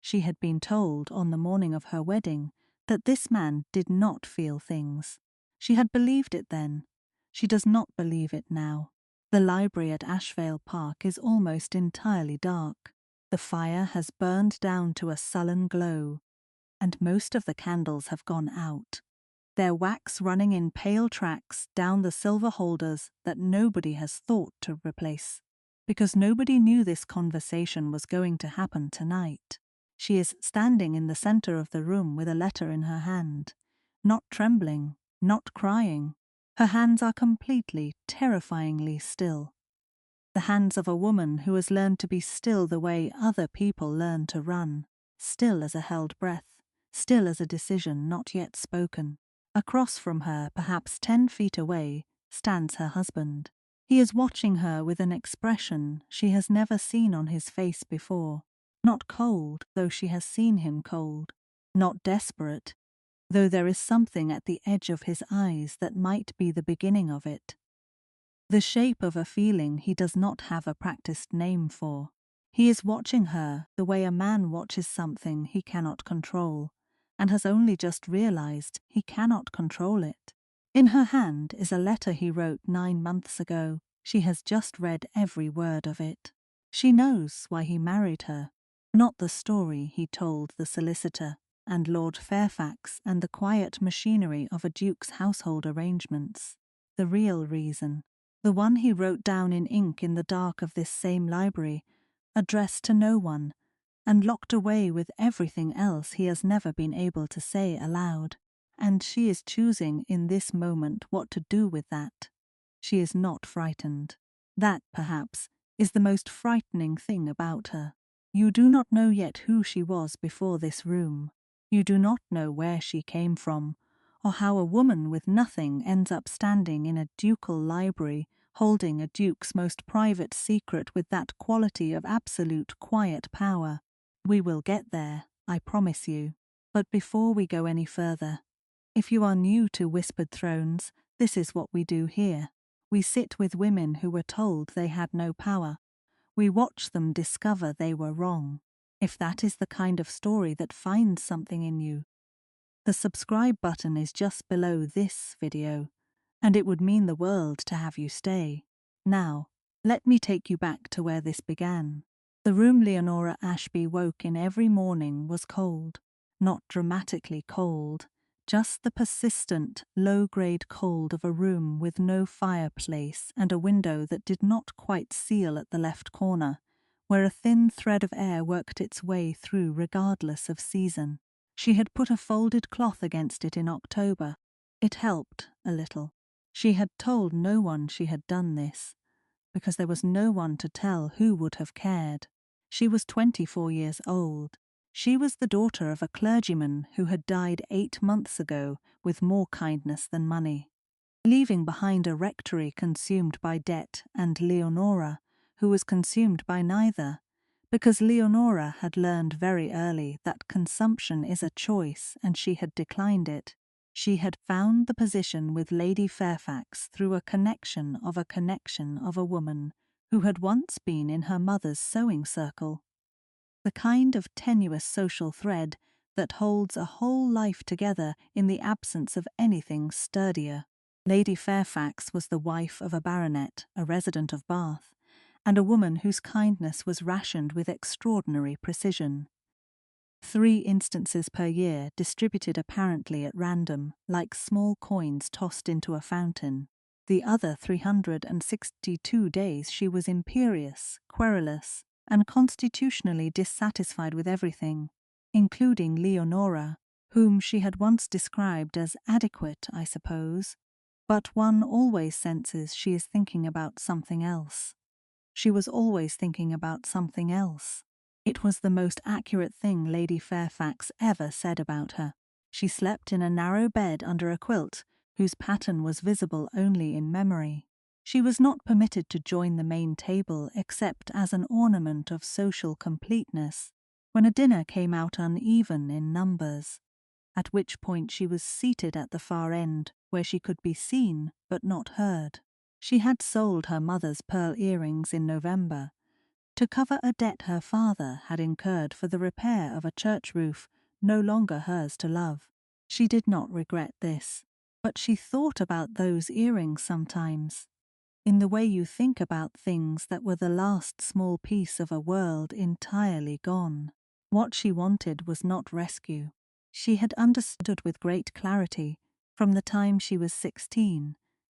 She had been told on the morning of her wedding that this man did not feel things. She had believed it then. She does not believe it now. The library at Ashvale Park is almost entirely dark. The fire has burned down to a sullen glow, and most of the candles have gone out, their wax running in pale tracks down the silver holders that nobody has thought to replace, because nobody knew this conversation was going to happen tonight. She is standing in the center of the room with a letter in her hand, not trembling, not crying. Her hands are completely, terrifyingly still. The hands of a woman who has learned to be still the way other people learn to run, still as a held breath, still as a decision not yet spoken. Across from her, perhaps 10 feet away, stands her husband. He is watching her with an expression she has never seen on his face before. Not cold, though she has seen him cold. Not desperate, though there is something at the edge of his eyes that might be the beginning of it. The shape of a feeling he does not have a practiced name for. He is watching her the way a man watches something he cannot control, and has only just realized he cannot control it. In her hand is a letter he wrote 9 months ago. She has just read every word of it. She knows why he married her, not the story he told the solicitor and Lord Fairfax and the quiet machinery of a duke's household arrangements. The real reason, the one he wrote down in ink in the dark of this same library, addressed to no one, and locked away with everything else he has never been able to say aloud. And she is choosing in this moment what to do with that. She is not frightened. That, perhaps, is the most frightening thing about her. You do not know yet who she was before this room. You do not know where she came from, or how a woman with nothing ends up standing in a ducal library holding a duke's most private secret with that quality of absolute quiet power. We will get there, I promise you. But before we go any further, if you are new to Whispered Thrones, this is what we do here. We sit with women who were told they had no power. We watch them discover they were wrong. If that is the kind of story that finds something in you, the subscribe button is just below this video, and it would mean the world to have you stay. Now, let me take you back to where this began. The room Leonora Ashby woke in every morning was cold. Not dramatically cold, just the persistent, low-grade cold of a room with no fireplace and a window that did not quite seal at the left corner, where a thin thread of air worked its way through regardless of season. She had put a folded cloth against it in October. It helped a little. She had told no one she had done this, because there was no one to tell who would have cared. She was 24 years old. She was the daughter of a clergyman who had died 8 months ago with more kindness than money, leaving behind a rectory consumed by debt and Leonora, who was consumed by neither, because Leonora had learned very early that consumption is a choice and she had declined it. She had found the position with Lady Fairfax through a connection of a woman who had once been in her mother's sewing circle. The kind of tenuous social thread that holds a whole life together in the absence of anything sturdier. Lady Fairfax was the wife of a baronet, a resident of Bath, and a woman whose kindness was rationed with extraordinary precision. 3 instances per year, distributed apparently at random, like small coins tossed into a fountain. The other 362 days she was imperious, querulous, and constitutionally dissatisfied with everything, including Leonora, whom she had once described as adequate, I suppose, but one always senses she is thinking about something else. She was always thinking about something else. It was the most accurate thing Lady Fairfax ever said about her. She slept in a narrow bed under a quilt, whose pattern was visible only in memory. She was not permitted to join the main table except as an ornament of social completeness, when a dinner came out uneven in numbers, at which point she was seated at the far end, where she could be seen but not heard. She had sold her mother's pearl earrings in November, to cover a debt her father had incurred for the repair of a church roof no longer hers to love. She did not regret this, but she thought about those earrings sometimes, in the way you think about things that were the last small piece of a world entirely gone. What she wanted was not rescue. She had understood with great clarity, from the time she was 16,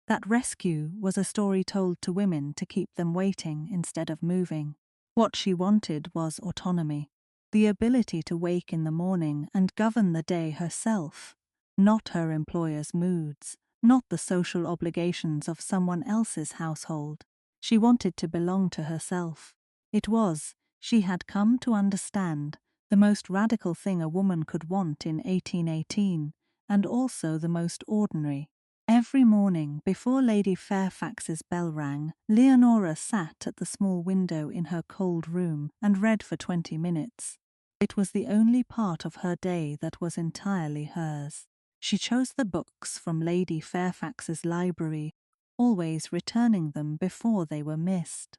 that rescue was a story told to women to keep them waiting instead of moving. What she wanted was autonomy, the ability to wake in the morning and govern the day herself, not her employer's moods, not the social obligations of someone else's household. She wanted to belong to herself. It was, she had come to understand, the most radical thing a woman could want in 1818, and also the most ordinary. Every morning, before Lady Fairfax's bell rang, Leonora sat at the small window in her cold room and read for 20 minutes. It was the only part of her day that was entirely hers. She chose the books from Lady Fairfax's library, always returning them before they were missed.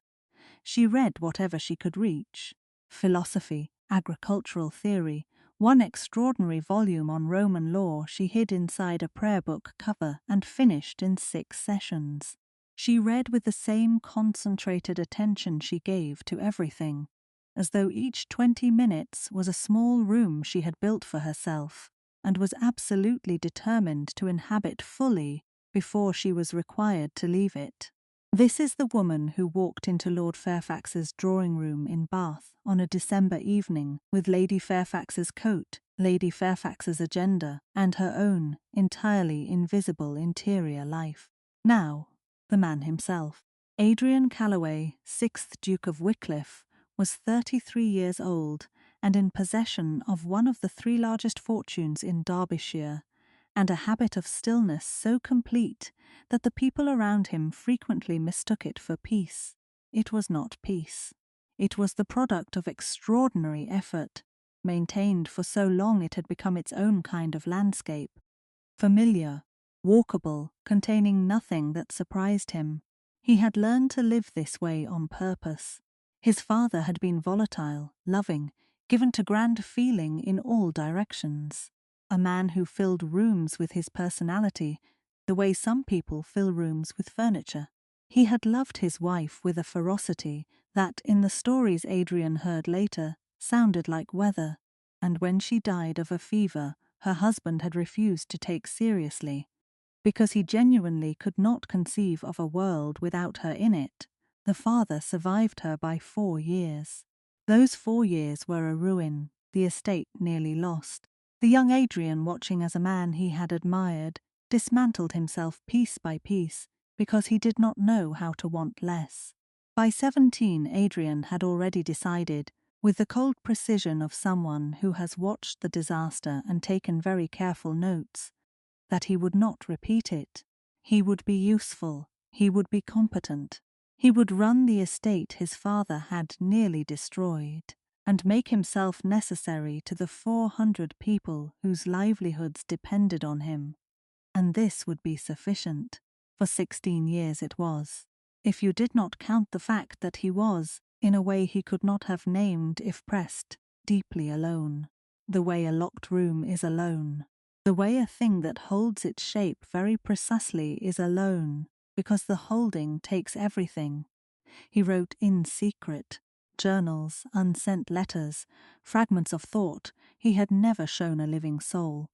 She read whatever she could reach: philosophy, agricultural theory, one extraordinary volume on Roman law she hid inside a prayer book cover and finished in 6 sessions. She read with the same concentrated attention she gave to everything, as though each 20 minutes was a small room she had built for herself, and was absolutely determined to inhabit fully before she was required to leave it. This is the woman who walked into Lord Fairfax's drawing-room in Bath on a December evening with Lady Fairfax's coat, Lady Fairfax's agenda, and her own entirely invisible interior life. Now, the man himself. Adrian Calloway, 6th Duke of Wycliffe, was 33 years old and in possession of one of the 3 largest fortunes in Derbyshire, and a habit of stillness so complete that the people around him frequently mistook it for peace. It was not peace. It was the product of extraordinary effort, maintained for so long it had become its own kind of landscape, familiar, walkable, containing nothing that surprised him. He had learned to live this way on purpose. His father had been volatile, loving, given to grand feeling in all directions. A man who filled rooms with his personality, the way some people fill rooms with furniture. He had loved his wife with a ferocity that, in the stories Adrian heard later, sounded like weather, and when she died of a fever, her husband had refused to take seriously, because he genuinely could not conceive of a world without her in it. The father survived her by 4 years. Those 4 years were a ruin, the estate nearly lost. The young Adrian, watching as a man he had admired, dismantled himself piece by piece because he did not know how to want less. By 17, Adrian had already decided, with the cold precision of someone who has watched the disaster and taken very careful notes, that he would not repeat it. He would be useful, he would be competent, he would run the estate his father had nearly destroyed, and make himself necessary to the 400 people whose livelihoods depended on him. And this would be sufficient. For 16 years it was, if you did not count the fact that he was, in a way he could not have named if pressed, deeply alone. The way a locked room is alone. The way a thing that holds its shape very precisely is alone, because the holding takes everything. He wrote in secret, journals, unsent letters, fragments of thought he had never shown a living soul.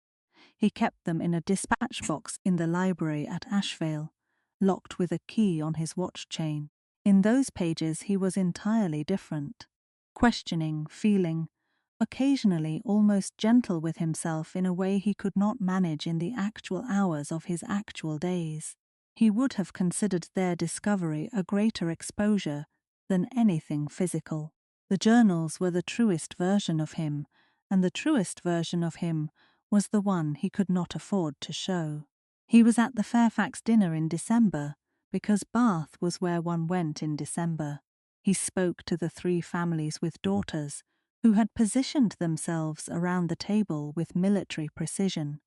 He kept them in a dispatch box in the library at Ashvale, locked with a key on his watch chain. In those pages he was entirely different, questioning, feeling, occasionally almost gentle with himself in a way he could not manage in the actual hours of his actual days. He would have considered their discovery a greater exposure than anything physical. The journals were the truest version of him, and the truest version of him was the one he could not afford to show. He was at the Fairfax dinner in December, because Bath was where one went in December. He spoke to the 3 families with daughters, who had positioned themselves around the table with military precision,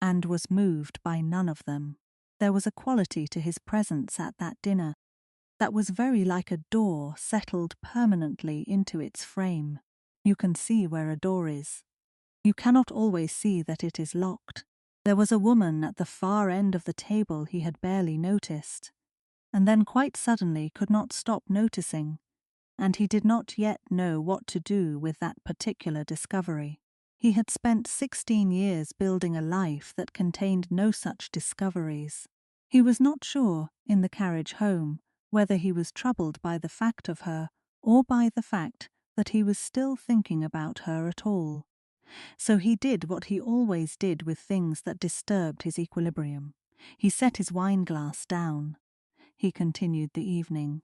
and was moved by none of them. There was a quality to his presence at that dinner that was very like a door settled permanently into its frame. You can see where a door is. You cannot always see that it is locked. There was a woman at the far end of the table he had barely noticed, and then quite suddenly could not stop noticing, and he did not yet know what to do with that particular discovery. He had spent 16 years building a life that contained no such discoveries. He was not sure, in the carriage home, whether he was troubled by the fact of her or by the fact that he was still thinking about her at all. So he did what he always did with things that disturbed his equilibrium. He set his wine-glass down. He continued the evening.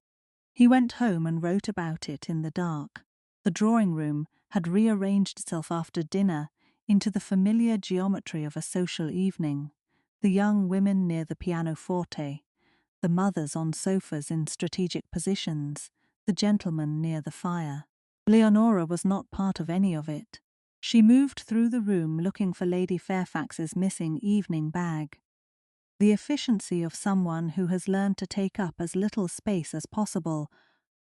He went home and wrote about it in the dark. The drawing-room had rearranged itself after dinner into the familiar geometry of a social evening, the young women near the pianoforte, the mothers on sofas in strategic positions, the gentlemen near the fire. Leonora was not part of any of it. She moved through the room looking for Lady Fairfax's missing evening bag. The efficiency of someone who has learned to take up as little space as possible,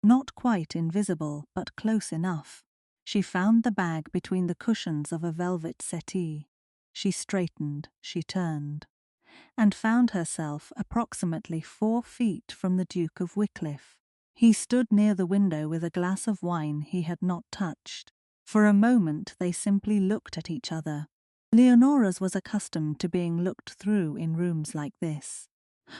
not quite invisible, but close enough. She found the bag between the cushions of a velvet settee. She straightened, she turned, and found herself approximately 4 feet from the Duke of Wycliffe. He stood near the window with a glass of wine he had not touched. For a moment they simply looked at each other. Leonora's was accustomed to being looked through in rooms like this.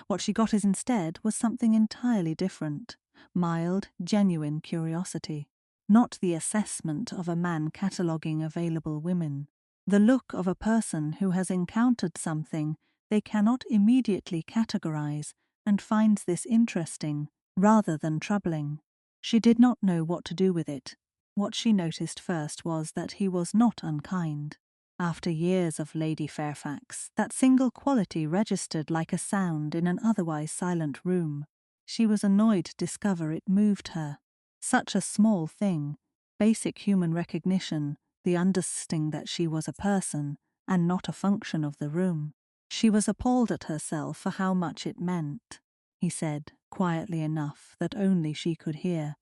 What she got instead was something entirely different. Mild, genuine curiosity. Not the assessment of a man cataloguing available women. The look of a person who has encountered something they cannot immediately categorize and finds this interesting rather than troubling. She did not know what to do with it. What she noticed first was that he was not unkind. After years of Lady Fairfax, that single quality registered like a sound in an otherwise silent room. She was annoyed to discover it moved her. Such a small thing, basic human recognition, the understanding that she was a person and not a function of the room. She was appalled at herself for how much it meant. He said, quietly enough that only she could hear.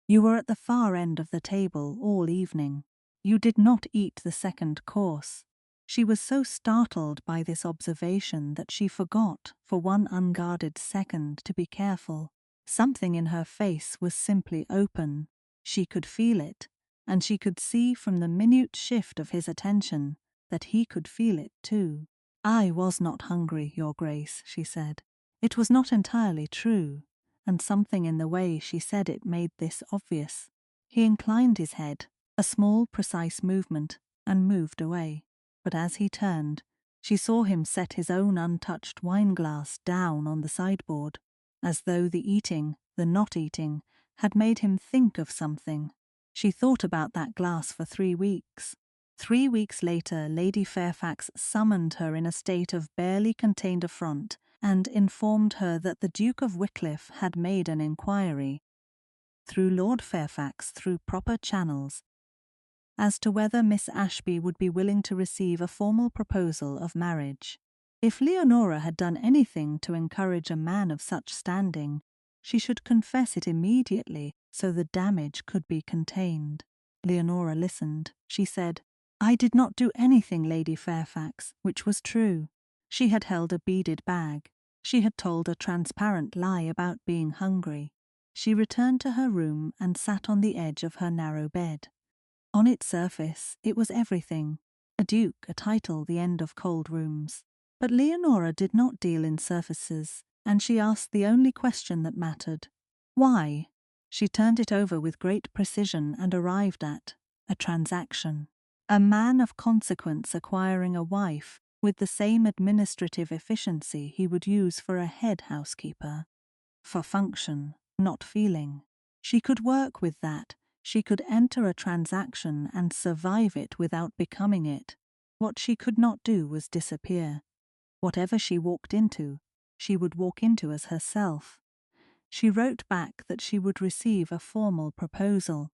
You were at the far end of the table all evening. You did not eat the second course. She was so startled by this observation that she forgot for one unguarded second to be careful. Something in her face was simply open. She could feel it, and she could see from the minute shift of his attention that he could feel it too. I was not hungry, Your Grace, she said. It was not entirely true, and something in the way she said it made this obvious. He inclined his head, a small, precise movement, and moved away. But as he turned, she saw him set his own untouched wine-glass down on the sideboard, as though the eating, the not eating, had made him think of something. She thought about that glass for 3 weeks. 3 weeks later, Lady Fairfax summoned her in a state of barely contained affront, and informed her that the Duke of Wycliffe had made an inquiry, through Lord Fairfax through proper channels, as to whether Miss Ashby would be willing to receive a formal proposal of marriage. If Leonora had done anything to encourage a man of such standing, she should confess it immediately so the damage could be contained. Leonora listened. She said, I did not do anything, Lady Fairfax, which was true. She had held a beaded bag. She had told a transparent lie about being hungry. She returned to her room and sat on the edge of her narrow bed. On its surface, it was everything. A duke, a title, the end of cold rooms. But Leonora did not deal in surfaces, and she asked the only question that mattered. Why? She turned it over with great precision and arrived at a transaction. A man of consequence acquiring a wife with the same administrative efficiency he would use for a head housekeeper. For function, not feeling. She could work with that. She could enter a transaction and survive it without becoming it. What she could not do was disappear. Whatever she walked into, she would walk into as herself. She wrote back that she would receive a formal proposal.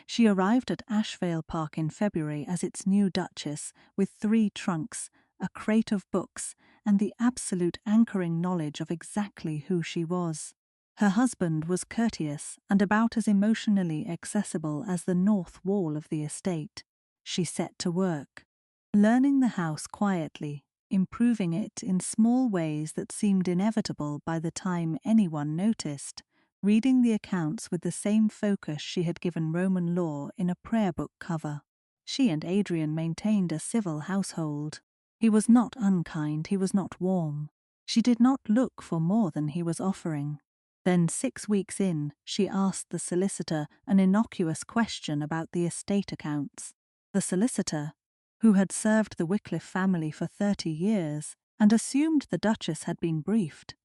She arrived at Ashvale Park in February as its new Duchess, with 3 trunks, a crate of books, and the absolute anchoring knowledge of exactly who she was. Her husband was courteous and about as emotionally accessible as the north wall of the estate. She set to work, learning the house quietly, improving it in small ways that seemed inevitable by the time anyone noticed, reading the accounts with the same focus she had given Roman law in a prayer book cover. She and Adrian maintained a civil household. He was not unkind, he was not warm. She did not look for more than he was offering. Then 6 weeks in, she asked the solicitor an innocuous question about the estate accounts. The solicitor, who had served the Wycliffe family for 30 years and assumed the Duchess had been briefed,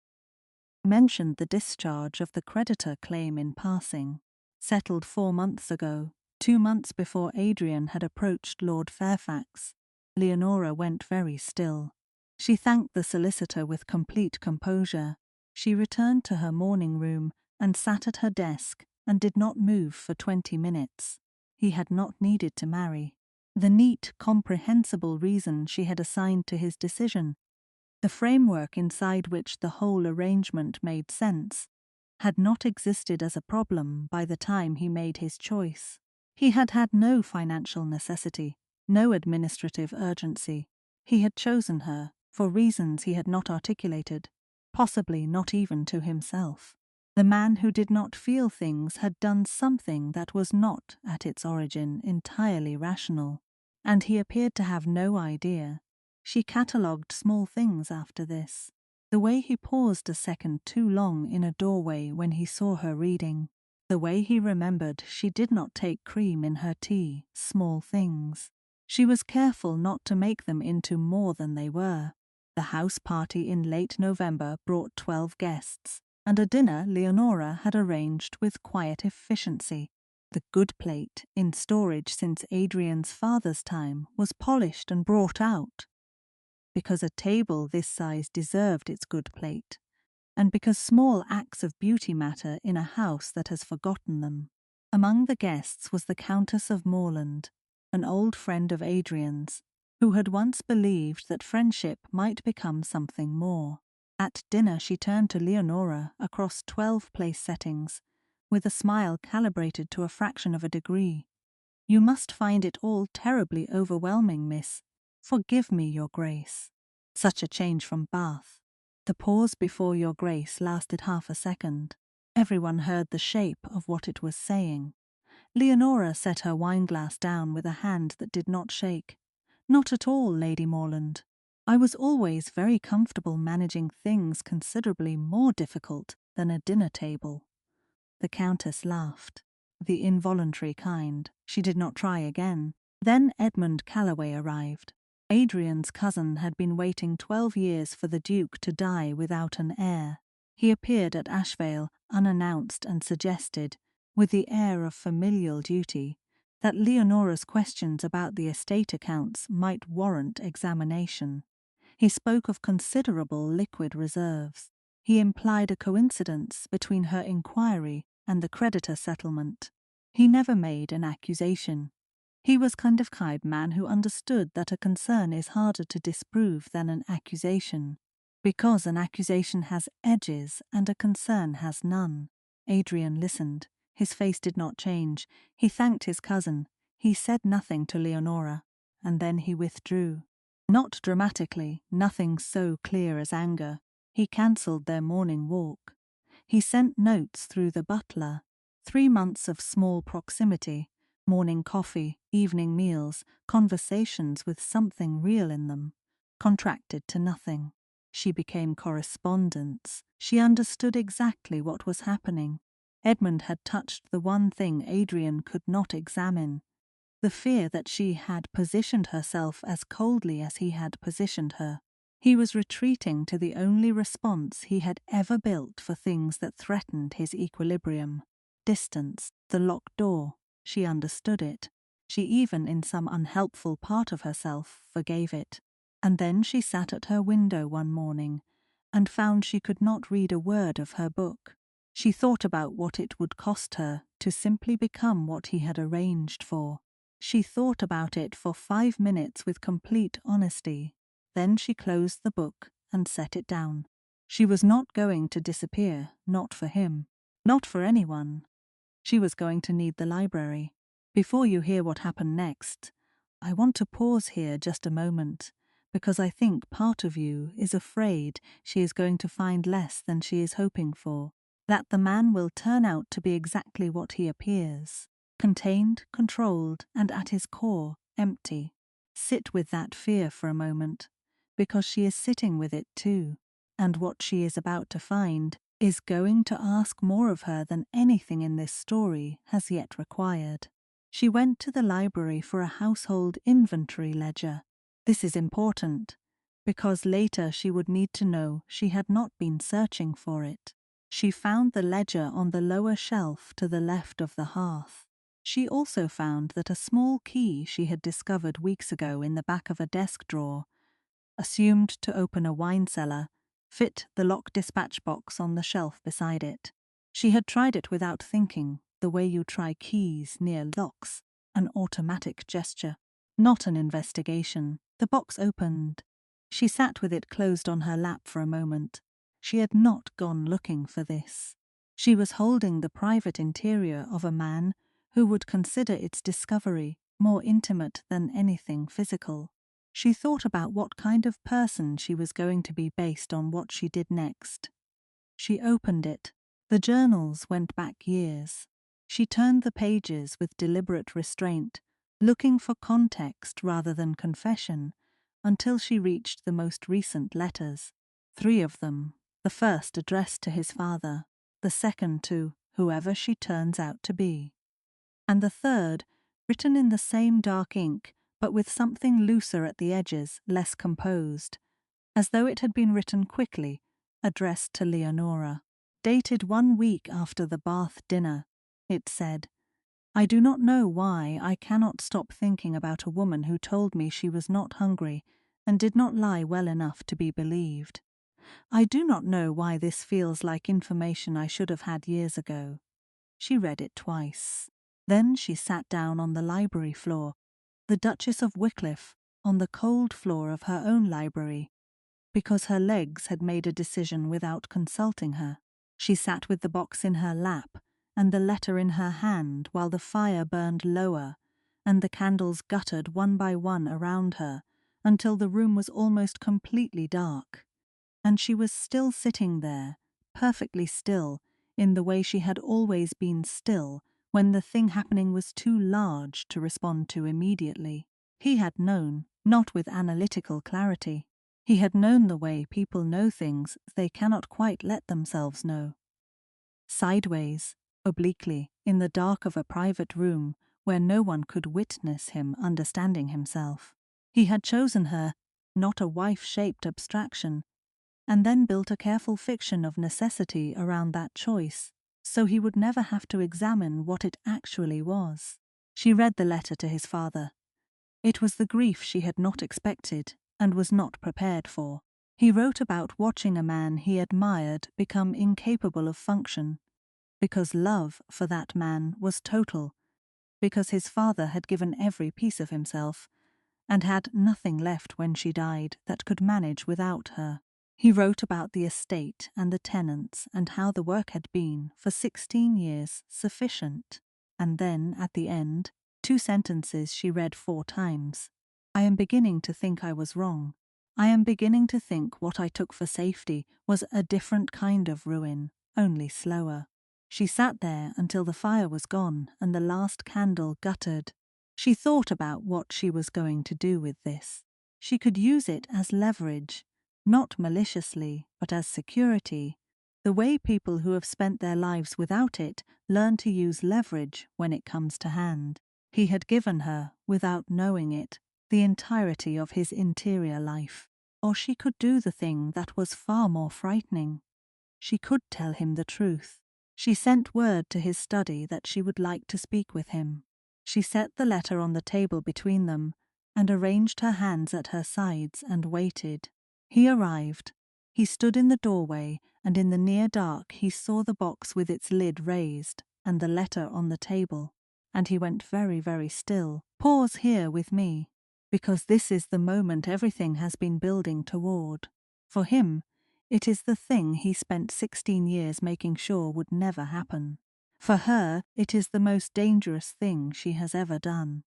mentioned the discharge of the creditor claim in passing, settled 4 months ago, 2 months before Adrian had approached Lord Fairfax. Leonora went very still. She thanked the solicitor with complete composure. She returned to her morning room and sat at her desk and did not move for 20 minutes. He had not needed to marry. The neat, comprehensible reason she had assigned to his decision, the framework inside which the whole arrangement made sense, had not existed as a problem by the time he made his choice. He had had no financial necessity, no administrative urgency. He had chosen her for reasons he had not articulated, possibly not even to himself. The man who did not feel things had done something that was not, at its origin, entirely rational, and he appeared to have no idea. She catalogued small things after this. The way he paused a second too long in a doorway when he saw her reading. The way he remembered she did not take cream in her tea, small things. She was careful not to make them into more than they were. The house party in late November brought 12 guests, and a dinner Leonora had arranged with quiet efficiency. The good plate, in storage since Adrian's father's time, was polished and brought out, because a table this size deserved its good plate, and because small acts of beauty matter in a house that has forgotten them. Among the guests was the Countess of Morland, an old friend of Adrian's, who had once believed that friendship might become something more. At dinner she turned to Leonora across 12 place settings, with a smile calibrated to a fraction of a degree. "You must find it all terribly overwhelming, miss. Forgive me, your grace." Such a change from Bath. The pause before your grace lasted half a second. Everyone heard the shape of what it was saying. Leonora set her wineglass down with a hand that did not shake. "Not at all, Lady Morland. I was always very comfortable managing things considerably more difficult than a dinner table." The Countess laughed. The involuntary kind. She did not try again. Then Edmund Calloway arrived. Adrian's cousin had been waiting 12 years for the Duke to die without an heir. He appeared at Ashvale unannounced and suggested, with the air of familial duty, that Leonora's questions about the estate accounts might warrant examination. He spoke of considerable liquid reserves. He implied a coincidence between her inquiry and the creditor settlement. He never made an accusation. He was kind man who understood that a concern is harder to disprove than an accusation, because an accusation has edges and a concern has none. Adrian listened. His face did not change. He thanked his cousin. He said nothing to Leonora, and then he withdrew. Not dramatically, nothing so clear as anger. He cancelled their morning walk. He sent notes through the butler. 3 months of small proximity, morning coffee, evening meals, conversations with something real in them, contracted to nothing. She became correspondents. She understood exactly what was happening. Edmund had touched the one thing Adrian could not examine, the fear that she had positioned herself as coldly as he had positioned her. He was retreating to the only response he had ever built for things that threatened his equilibrium. Distance, the locked door. She understood it. She even, in some unhelpful part of herself, forgave it. And then she sat at her window one morning and found she could not read a word of her book. She thought about what it would cost her to simply become what he had arranged for. She thought about it for 5 minutes with complete honesty. Then she closed the book and set it down. She was not going to disappear, not for him. Not for anyone. She was going to need the library. Before you hear what happened next, I want to pause here just a moment, because I think part of you is afraid she is going to find less than she is hoping for, that the man will turn out to be exactly what he appears, contained, controlled, and at his core, empty. Sit with that fear for a moment, because she is sitting with it too, and what she is about to find is going to ask more of her than anything in this story has yet required. She went to the library for a household inventory ledger. This is important, because later she would need to know she had not been searching for it. She found the ledger on the lower shelf to the left of the hearth. She also found that a small key she had discovered weeks ago in the back of a desk drawer, assumed to open a wine cellar, fit the lock dispatch box on the shelf beside it. She had tried it without thinking, the way you try keys near locks, an automatic gesture, not an investigation. The box opened. She sat with it closed on her lap for a moment. She had not gone looking for this. She was holding the private interior of a man who would consider its discovery more intimate than anything physical. She thought about what kind of person she was going to be based on what she did next. She opened it. The journals went back years. She turned the pages with deliberate restraint, looking for context rather than confession, until she reached the most recent letters. 3 of them, the first addressed to his father, the second to whoever she turns out to be, and the third, written in the same dark ink, but with something looser at the edges, less composed, as though it had been written quickly, addressed to Leonora. Dated 1 week after the Bath dinner, it said, "I do not know why I cannot stop thinking about a woman who told me she was not hungry and did not lie well enough to be believed. I do not know why this feels like information I should have had years ago." She read it twice. Then she sat down on the library floor, the Duchess of Wycliffe, on the cold floor of her own library, because her legs had made a decision without consulting her. She sat with the box in her lap and the letter in her hand while the fire burned lower and the candles guttered one by one around her until the room was almost completely dark. And she was still sitting there, perfectly still, in the way she had always been still when the thing happening was too large to respond to immediately. He had known, not with analytical clarity. He had known the way people know things they cannot quite let themselves know. Sideways, obliquely, in the dark of a private room where no one could witness him understanding himself. He had chosen her, not a wife-shaped abstraction, and then built a careful fiction of necessity around that choice, so he would never have to examine what it actually was. She read the letter to his father. It was the grief she had not expected and was not prepared for. He wrote about watching a man he admired become incapable of function, because love for that man was total, because his father had given every piece of himself, and had nothing left when she died that could manage without her. He wrote about the estate and the tenants and how the work had been, for 16 years, sufficient. And then, at the end, 2 sentences she read 4 times. "I am beginning to think I was wrong. I am beginning to think what I took for safety was a different kind of ruin, only slower." She sat there until the fire was gone and the last candle guttered. She thought about what she was going to do with this. She could use it as leverage, not maliciously, but as security, the way people who have spent their lives without it learn to use leverage when it comes to hand. He had given her, without knowing it, the entirety of his interior life. Or she could do the thing that was far more frightening. She could tell him the truth. She sent word to his study that she would like to speak with him. She set the letter on the table between them and arranged her hands at her sides and waited. He arrived. He stood in the doorway, and in the near dark he saw the box with its lid raised and the letter on the table, and he went very, very still. "Pause here with me, because this is the moment everything has been building toward." For him, It is the thing he spent 16 years making sure would never happen. For her, it is the most dangerous thing she has ever done.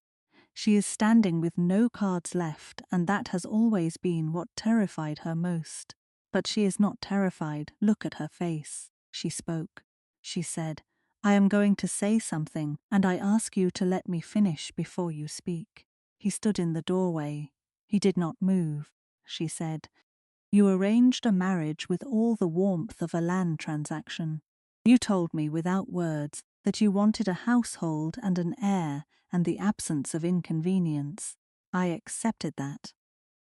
She is standing with no cards left, and that has always been what terrified her most. But she is not terrified. Look at her face. She spoke. She said, "I am going to say something, and I ask you to let me finish before you speak." He stood in the doorway. He did not move. She said, "You arranged a marriage with all the warmth of a land transaction. You told me without words that you wanted a household and an heir and the absence of inconvenience. I accepted that.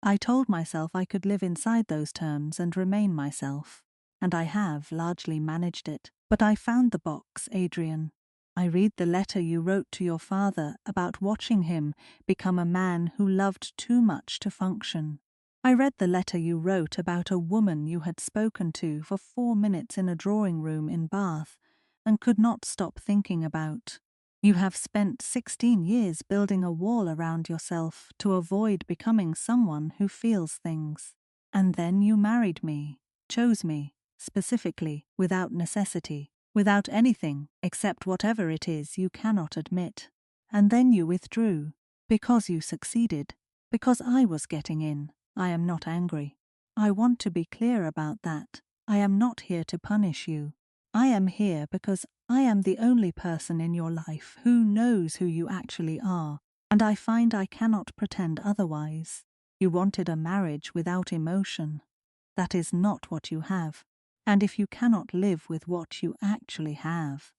I told myself I could live inside those terms and remain myself, and I have largely managed it. But I found the box, Adrian. I read the letter you wrote to your father about watching him become a man who loved too much to function. I read the letter you wrote about a woman you had spoken to for 4 minutes in a drawing room in Bath and could not stop thinking about. You have spent 16 years building a wall around yourself to avoid becoming someone who feels things. And then you married me, chose me, specifically, without necessity, without anything except whatever it is you cannot admit. And then you withdrew, because you succeeded, because I was getting in. I am not angry. I want to be clear about that. I am not here to punish you. I am here because I am the only person in your life who knows who you actually are, and I find I cannot pretend otherwise. You wanted a marriage without emotion. That is not what you have, and if you cannot live with what you actually have,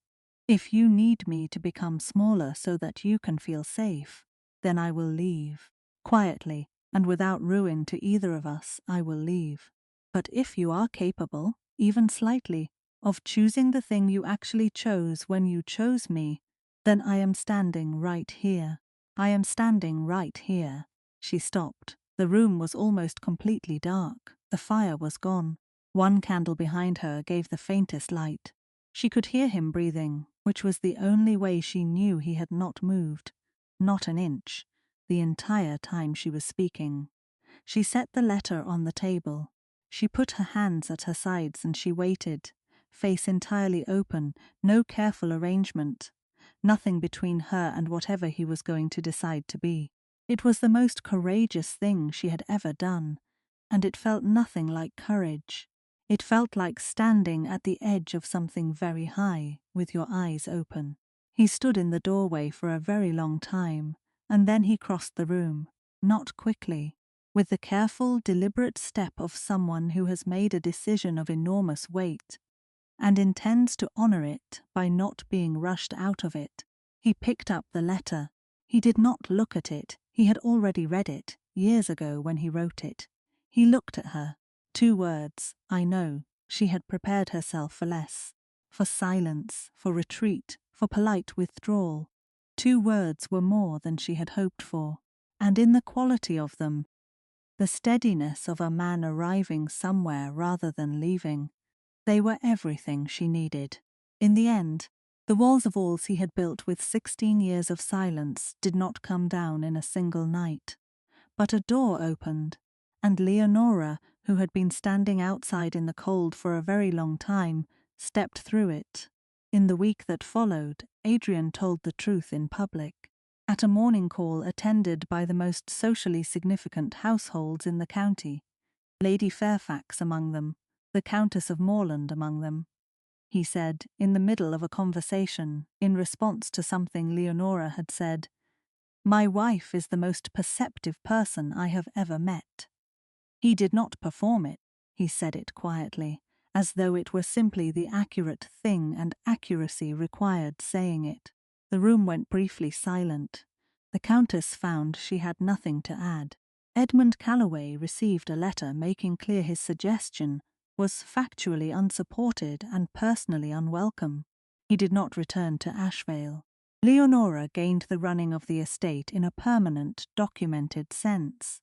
if you need me to become smaller so that you can feel safe, then I will leave. Quietly, and without ruin to either of us, I will leave. But if you are capable, even slightly, of choosing the thing you actually chose when you chose me, then I am standing right here. I am standing right here. She stopped. The room was almost completely dark. The fire was gone. One candle behind her gave the faintest light. She could hear him breathing, which was the only way she knew he had not moved. Not an inch. The entire time she was speaking. She set the letter on the table. She put her hands at her sides and she waited, face entirely open, no careful arrangement, nothing between her and whatever he was going to decide to be. It was the most courageous thing she had ever done, and it felt nothing like courage. It felt like standing at the edge of something very high, with your eyes open. He stood in the doorway for a very long time, and then he crossed the room, not quickly, with the careful, deliberate step of someone who has made a decision of enormous weight, and intends to honor it by not being rushed out of it. He picked up the letter. He did not look at it. He had already read it, years ago when he wrote it. He looked at her. 2 words, I know. She had prepared herself for less. For silence, for retreat, for polite withdrawal. 2 words were more than she had hoped for. And in the quality of them, the steadiness of a man arriving somewhere rather than leaving, they were everything she needed. In the end, the walls of walls he had built with 16 years of silence did not come down in a single night. But a door opened, and Leonora, who had been standing outside in the cold for a very long time, stepped through it. In the week that followed, Adrian told the truth in public. At a morning call attended by the most socially significant households in the county, Lady Fairfax among them, the Countess of Morland among them. He said, in the middle of a conversation, in response to something Leonora had said, "My wife is the most perceptive person I have ever met." He did not perform it. He said it quietly, as though it were simply the accurate thing and accuracy required saying it. The room went briefly silent. The Countess found she had nothing to add. Edmund Calloway received a letter making clear his suggestion was factually unsupported and personally unwelcome. He did not return to Ashvale. Leonora gained the running of the estate in a permanent, documented sense.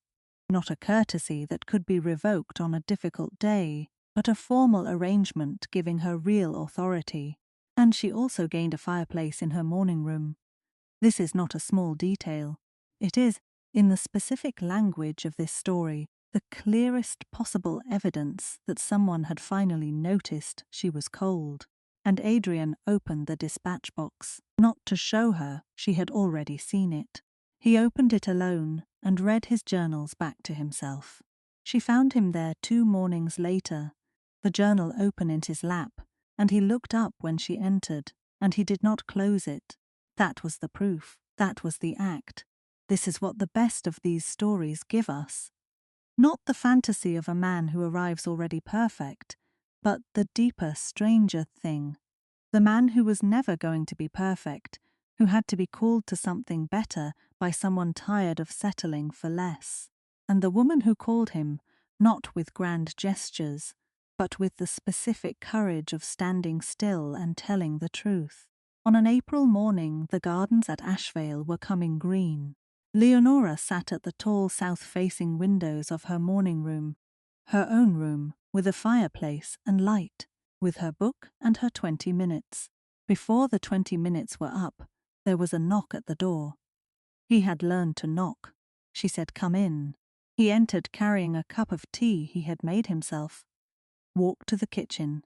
Not a courtesy that could be revoked on a difficult day, but a formal arrangement giving her real authority. And she also gained a fireplace in her morning room. This is not a small detail. It is, in the specific language of this story, the clearest possible evidence that someone had finally noticed she was cold. And Adrian opened the dispatch box, not to show her she had already seen it. He opened it alone and read his journals back to himself. She found him there 2 mornings later, the journal open in his lap, and he looked up when she entered, and he did not close it. That was the proof. That was the act. This is what the best of these stories give us. Not the fantasy of a man who arrives already perfect, but the deeper, stranger thing. The man who was never going to be perfect, who had to be called to something better by someone tired of settling for less. And the woman who called him, not with grand gestures, but with the specific courage of standing still and telling the truth. On an April morning, the gardens at Ashvale were coming green. Leonora sat at the tall south-facing windows of her morning room, her own room, with a fireplace and light, with her book and her 20 minutes. Before the 20 minutes were up, there was a knock at the door. He had learned to knock. She said, "Come in." He entered carrying a cup of tea he had made himself, walked to the kitchen,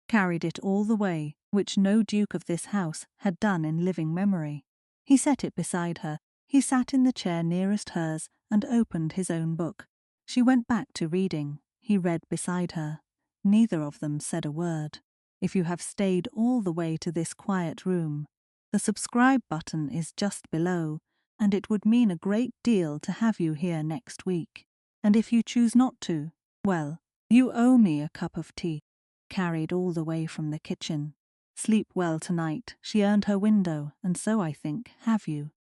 carried it all the way, which no duke of this house had done in living memory. He set it beside her. He sat in the chair nearest hers and opened his own book. She went back to reading. He read beside her. Neither of them said a word. If you have stayed all the way to this quiet room, the subscribe button is just below, and it would mean a great deal to have you here next week. And if you choose not to, well, you owe me a cup of tea, carried all the way from the kitchen. Sleep well tonight. She earned her window, and so, I think, have you.